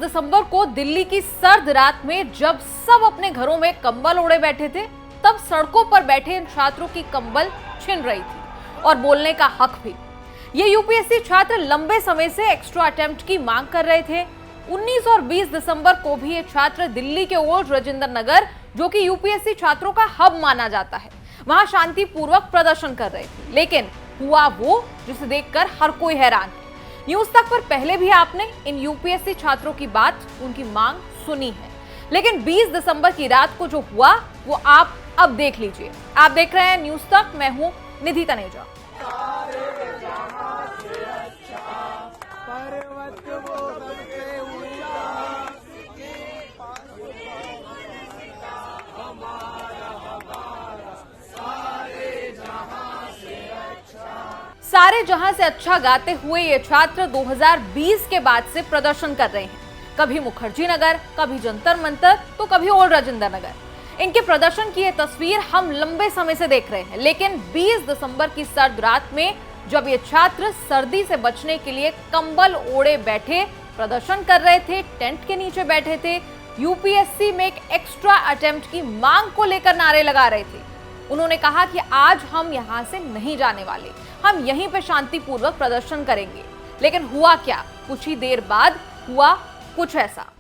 दिसंबर को दिल्ली की सर्द रात में जब सब अपने घरों में कंबल ओढ़े बैठे थे, तब सड़कों पर बैठे इन छात्रों की कंबल छिन रही थी और बोलने का हक भी। ये यूपीएससी छात्र लंबे समय से एक्स्ट्रा अटेम्प्ट की मांग कर रहे थे। 19 और 20 दिसंबर को भी ये छात्र दिल्ली के ओल्ड राजेंद्र नगर, जो कि यूपीएससी छात्रों का हब माना जाता है, वहां शांतिपूर्वक प्रदर्शन कर रहे थे। लेकिन हुआ वो जिसे देखकर हर कोई हैरान है। न्यूज तक पर पहले भी आपने इन यूपीएससी छात्रों की बात, उनकी मांग सुनी है, लेकिन 20 दिसंबर की रात को जो हुआ वो आप अब देख लीजिए। आप देख रहे हैं न्यूज तक, मैं हूं निधि तनेजा। सारे जहां से अच्छा गाते हुए ये छात्र 2020 के बाद से प्रदर्शन कर रहे हैं। कभी मुखर्जी नगर, कभी जंतर मंतर, तो कभी ओल्ड राजेंद्र नगर। इनके प्रदर्शन की ये तस्वीर हम लंबे समय से देख रहे हैं, लेकिन 20 दिसंबर की सर्द रात में जब ये छात्र सर्दी से बचने के लिए कंबल ओढ़े बैठे प्रदर्शन कर रहे थे, टेंट के नीचे बैठे थे, यूपीएससी में एक एक्स्ट्रा अटेम्प्ट की मांग को लेकर नारे लगा रहे थे। उन्होंने कहा कि आज हम यहां से नहीं जाने वाले, हम यहीं पे शांतिपूर्वक प्रदर्शन करेंगे। लेकिन हुआ क्या? कुछ ही देर बाद हुआ कुछ ऐसा।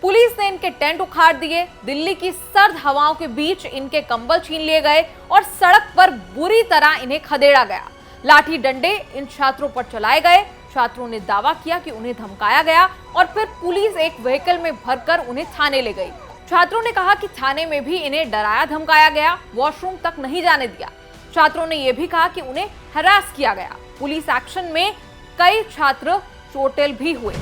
पुलिस ने इनके टेंट उखाड़ दिए, दिल्ली की सर्द हवाओं के बीच इनके कंबल छीन लिए गए और सड़क पर बुरी तरह इन्हें खदेड़ा गया। लाठी डंडे इन छात्रों पर चलाए गए। छात्रों ने दावा किया कि उन्हें धमकाया गया और फिर पुलिस एक व्हीकल में भरकर उन्हें थाने ले गई। छात्रों ने कहा कि थाने में भी इन्हें डराया धमकाया गया, वॉशरूम तक नहीं जाने दिया। छात्रों ने यह भी कहा कि उन्हें हरास किया गया। पुलिस एक्शन में कई छात्र चोटिल भी हुए।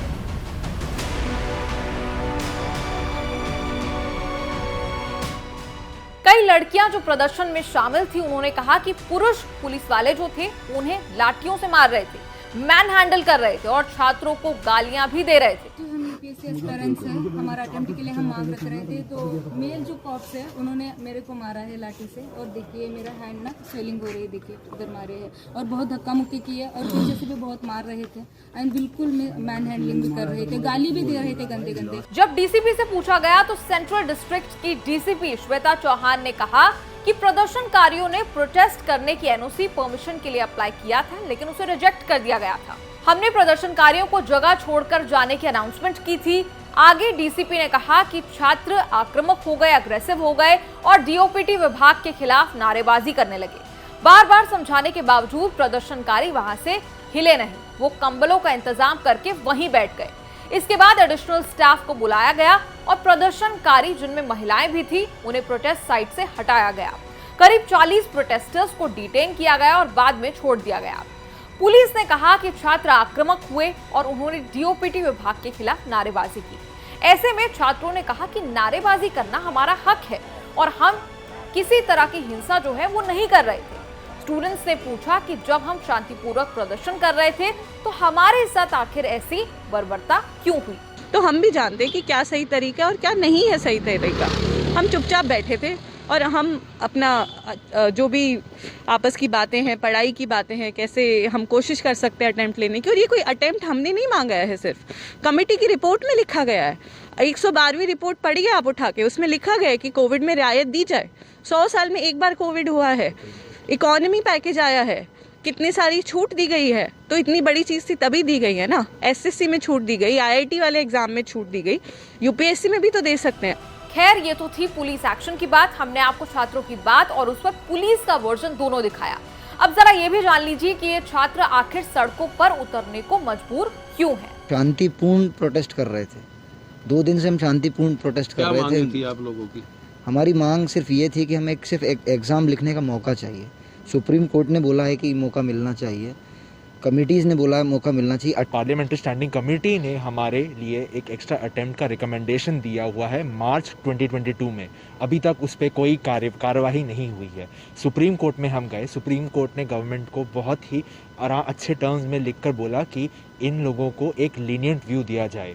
कई लड़कियां जो प्रदर्शन में शामिल थी, उन्होंने कहा कि पुरुष पुलिस वाले जो थे उन्हें लाठियों से मार रहे थे, मैन हैंडल कर रहे थे और छात्रों को गालियां भी दे रहे थे। हम यूपीएससी एस्पिरेंट्स हैं, हमारा अटेम्प्ट के लिए हम मांग रख रहे थे, तो मेल जो कॉप्स है उन्होंने मेरे को मारा है लाठी से। और देखिए मेरा हैंड ना स्वेलिंग हो रही है, देखिए उधर मारे हैं और बहुत धक्का मुक्की की है और पीछे से भी बहुत मार रहे थे एंड बिल्कुल मैन हैंडलिंग भी कर रहे थे, गाली भी दे रहे थे गंदे गंदे। जब डीसीपी से पूछा गया तो सेंट्रल डिस्ट्रिक्ट की डीसीपी श्वेता चौहान ने कहा कि प्रदर्शनकारियों ने प्रोटेस्ट करने की एनओसी परमिशन के लिए अप्लाई किया था, लेकिन उसे रिजेक्ट कर दिया गया था। हमने प्रदर्शनकारियों को जगह छोड़कर जाने की अनाउंसमेंट की थी। आगे डीसीपी ने कहा कि छात्र आक्रामक हो गए, अग्रेसिव हो गए और डीओपीटी विभाग के खिलाफ नारेबाजी करने लगे। बार बार समझाने के बावजूद प्रदर्शनकारी वहां से हिले नहीं। वो कंबलों का इंतजाम करके वहीं बैठ गए। इसके बाद एडिशनल स्टाफ को बुलाया गया और प्रदर्शनकारी, जिनमें महिलाएं भी थी, उन्हें प्रोटेस्ट साइट से हटाया गया। करीब 40 प्रोटेस्टर्स को डिटेन किया गया और बाद में छोड़ दिया गया। पुलिस ने कहा कि छात्र आक्रामक हुए और उन्होंने डीओपीटी विभाग के खिलाफ नारेबाजी की। ऐसे में छात्रों ने कहा कि नारेबाजी करना हमारा हक है और हम किसी तरह की हिंसा जो है वो नहीं कर रहे थे। स्टूडेंट्स ने पूछा कि जब हम शांतिपूर्वक प्रदर्शन कर रहे थे तो हमारे साथ आखिर ऐसी बर्बरता क्यों हुई? तो हम भी जानते हैं कि क्या सही तरीका और क्या नहीं है सही तरीका। हम चुपचाप बैठे थे और हम अपना जो भी आपस की बातें हैं, पढ़ाई की बातें हैं, कैसे हम कोशिश कर सकते हैं अटेम्प्ट लेने की। और ये कोई अटेम्प्ट हमने नहीं मांगा है, सिर्फ कमेटी की रिपोर्ट में लिखा गया है। 112वीं रिपोर्ट पढ़िए आप उठा के, उसमें लिखा गया है कि कोविड में रियायत दी जाए। 100 साल में एक बार कोविड हुआ है, इकोनॉमी पैकेज आया है, कितनी सारी छूट दी गई है। तो इतनी बड़ी चीज थी तभी दी गई है ना। एसएससी में छूट दी गई, आईआईटी वाले एग्जाम में छूट दी गई, यूपीएससी में भी तो दे सकते हैं। खैर, ये तो थी पुलिस एक्शन की बात। हमने आपको छात्रों की बात और उस पर पुलिस का वर्जन दोनों दिखाया। अब जरा ये भी जान लीजिए कि ये छात्र आखिर सड़कों पर उतरने को मजबूर क्यों हैं। शांतिपूर्ण प्रोटेस्ट कर रहे थे, 2 दिन से हम शांतिपूर्ण प्रोटेस्ट कर रहे थे। क्या मांग थी आप लोगों की? हमारी मांग सिर्फ ये थी कि हमें सिर्फ एग्ज़ाम लिखने का मौका चाहिए। सुप्रीम कोर्ट ने बोला है कि मौका मिलना चाहिए, कमिटीज़ ने बोला है मौका मिलना चाहिए। पार्लियामेंट्री स्टैंडिंग कमेटी ने हमारे लिए एक एक्स्ट्रा अटेम्प्ट का रिकमेंडेशन दिया हुआ है मार्च 2022 में। अभी तक उस पर कोई कार्रवाई नहीं हुई है। सुप्रीम कोर्ट में हम गए, सुप्रीम कोर्ट ने गवर्नमेंट को बहुत ही अच्छे टर्म्स में लिखकर बोला कि इन लोगों को एक लीनियंट व्यू दिया जाए,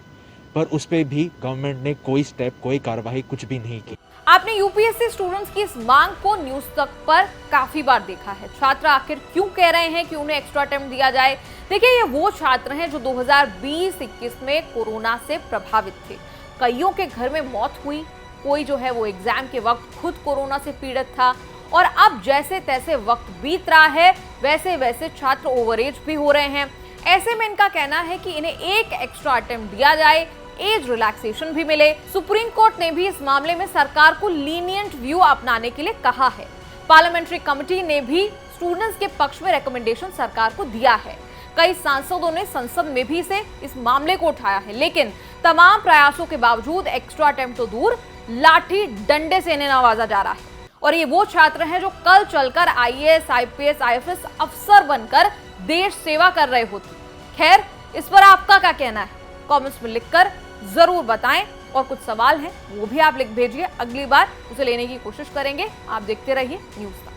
पर उस पर भी गवर्नमेंट ने कोई स्टेप, कोई कार्रवाई कुछ भी नहीं की। आपने यूपीएससी स्टूडेंट्स की इस मांग को न्यूज तक पर काफी बार देखा है। छात्र आखिर क्यों कह रहे हैं कि उन्हें एक्स्ट्रा अटेम्प्ट दिया जाए? देखिए, ये वो छात्र हैं जो 2020-21 में कोरोना से प्रभावित थे। कईयों के घर में मौत हुई, कोई जो है वो एग्जाम के वक्त खुद कोरोना से पीड़ित था, और अब जैसे तैसे वक्त बीत रहा है वैसे वैसे छात्र ओवरएज भी हो रहे हैं। ऐसे में इनका कहना है कि इन्हें एक एक्स्ट्रा अटेम्प्ट दिया जाए, एज रिलैक्सेशन भी मिले। सुप्रीम कोर्ट ने भी इस मामले में सरकार को लीनियंट व्यू अपनाने के लिए कहा है। पार्लियामेंट्री कमेटी ने भी स्टूडेंट्स के पक्ष में रिकमेंडेशन सरकार को दिया है। कई सांसदों ने संसद में भी इस मामले को उठाया है, लेकिन तमाम प्रयासों के बावजूद एक्स्ट्रा अटेम्प्ट तो दूर, लाठी डंडे से इन्हें नवाजा जा रहा है। और ये वो छात्र हैं जो कल चलकर आईएएस, आईपीएस, आईएफएस अफसर बनकर देश सेवा कर रहे होते। खैर, इस पर आपका क्या कहना है? कमेंट्स में लिखकर जरूर बताएं, और कुछ सवाल हैं वो भी आप लिख भेजिए। अगली बार उसे लेने की कोशिश करेंगे। आप देखते रहिए न्यूज़ तक।